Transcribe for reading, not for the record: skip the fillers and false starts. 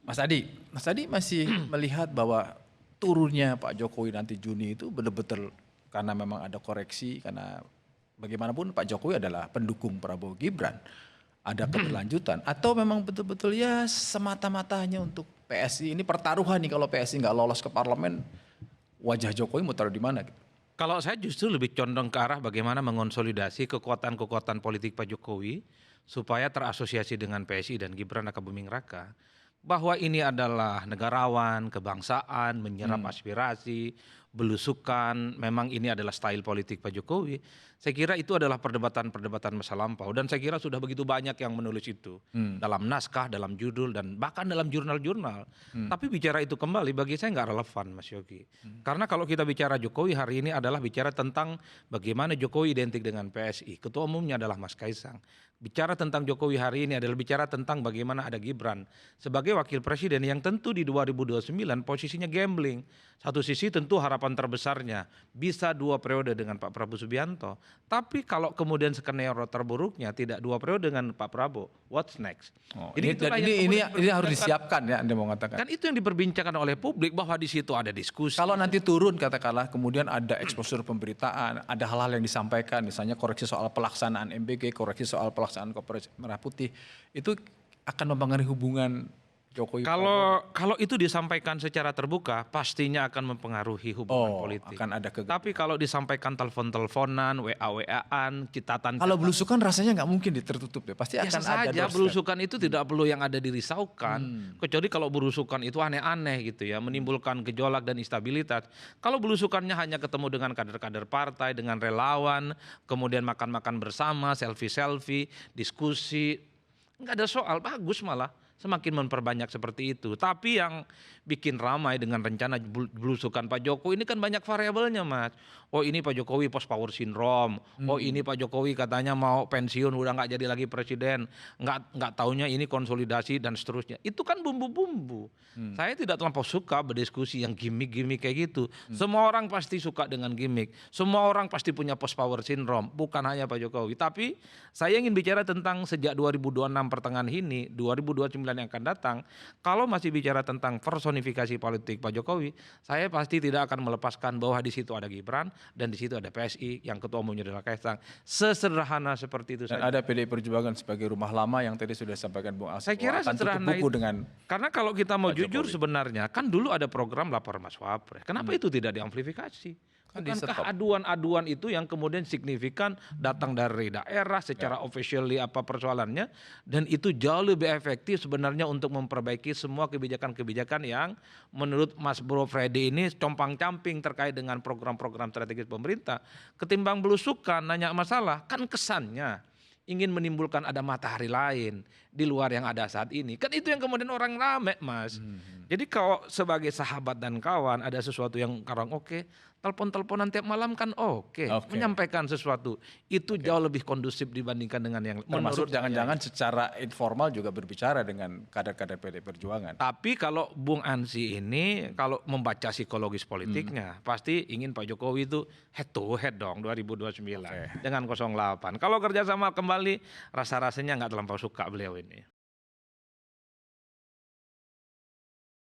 Mas Adi masih melihat bahwa turunnya Pak Jokowi nanti Juni itu betul-betul karena memang ada koreksi, karena bagaimanapun Pak Jokowi adalah pendukung Prabowo Gibran, ada keberlanjutan, atau memang betul-betul ya semata-mata hanya untuk PSI, ini pertaruhan nih, kalau PSI nggak lolos ke parlemen, wajah Jokowi mau taruh di mana gitu. Kalau saya justru lebih condong ke arah bagaimana mengonsolidasi kekuatan-kekuatan politik Pak Jokowi supaya terasosiasi dengan PSI dan Gibran Rakabuming Raka. Bahwa ini adalah negarawan, kebangsaan, menyerap aspirasi, belusukan, memang ini adalah style politik Pak Jokowi. Saya kira itu adalah perdebatan-perdebatan masa lampau, dan saya kira sudah begitu banyak yang menulis itu dalam naskah, dalam judul, dan bahkan dalam jurnal-jurnal. Tapi bicara itu kembali bagi saya nggak relevan, Mas Yogi. Karena kalau kita bicara Jokowi hari ini adalah bicara tentang bagaimana Jokowi identik dengan PSI. Ketua umumnya adalah Mas Kaisang. Bicara tentang Jokowi hari ini adalah bicara tentang bagaimana ada Gibran sebagai wakil presiden yang tentu di 2029 posisinya gambling. Satu sisi tentu harapan terbesarnya bisa 2 periode dengan Pak Prabowo Subianto. Tapi kalau kemudian skenario terburuknya tidak 2 periode dengan Pak Prabowo, what's next? Oh, Jadi ini harus disiapkan ya, Anda mau mengatakan. Kan itu yang diperbincangkan oleh publik, bahwa di situ ada diskusi. Kalau nanti turun katakanlah, kemudian ada exposure pemberitaan, ada hal-hal yang disampaikan, misalnya koreksi soal pelaksanaan MBG, koreksi soal pelaksanaan Koperasi Merah Putih, itu akan mempengaruhi hubungan Jokowi. Kalau itu disampaikan secara terbuka, pastinya akan mempengaruhi hubungan politik. Akan ada Tapi kalau disampaikan telepon-teleponan, WA-WA-an, citatan. Kalau belusukan rasanya nggak mungkin tertutup ya, pasti akan ada saja. Belusukan itu tidak perlu yang ada dirisaukan, kecuali kalau belusukan itu aneh-aneh gitu ya, menimbulkan gejolak dan instabilitas. Kalau belusukannya hanya ketemu dengan kader-kader partai, dengan relawan, kemudian makan-makan bersama, selfie-selfie, diskusi, nggak ada soal, bagus malah. Semakin memperbanyak seperti itu. Tapi yang bikin ramai dengan rencana belusukan Pak Jokowi ini kan banyak variabelnya, Mas. Oh, ini Pak Jokowi post power syndrome. Oh, ini Pak Jokowi katanya mau pensiun, udah nggak jadi lagi presiden. Nggak taunya ini konsolidasi dan seterusnya. Itu kan bumbu-bumbu. Saya tidak terlampau suka berdiskusi yang gimmick-gimmick kayak gitu. Semua orang pasti suka dengan gimmick. Semua orang pasti punya post power syndrome. Bukan hanya Pak Jokowi. Tapi saya ingin bicara tentang sejak 2026 pertengahan ini, 2029 yang akan datang, kalau masih bicara tentang personifikasi politik Pak Jokowi, saya pasti tidak akan melepaskan bahwa di situ ada Gibran dan di situ ada PSI yang ketua umumnya adalah Kaisang. Sesederhana seperti itu dan saja. ada PDI Perjuangan sebagai rumah lama yang tadi sudah disampaikan Bung Alsi. Saya kira sederhana itu. Dengan karena kalau kita mau Pak jujur Jokowi. Sebenarnya kan dulu ada program lapor Mas Wapres. Kenapa itu tidak diamplifikasi? Bukankah aduan-aduan itu yang kemudian signifikan datang dari daerah secara officially apa persoalannya, dan itu jauh lebih efektif sebenarnya untuk memperbaiki semua kebijakan-kebijakan yang menurut Mas Bro Freddy ini compang-camping terkait dengan program-program strategis pemerintah, ketimbang belusukan nanya masalah. Kan kesannya ingin menimbulkan ada matahari lain di luar yang ada saat ini. Kan itu yang kemudian orang rame, Mas. Jadi kalau sebagai sahabat dan kawan ada sesuatu yang sekarang oke, telepon-teleponan tiap malam kan oke. Menyampaikan sesuatu itu jauh lebih kondusif dibandingkan dengan yang termasuk jangan-jangan secara informal juga berbicara dengan kader-kader PDI Perjuangan. Tapi kalau Bung Ansi ini kalau membaca psikologis politiknya pasti ingin Pak Jokowi itu head to head dong 2029 dengan 08. Kalau kerjasama kembali rasa-rasanya nggak terlampau suka beliau ini.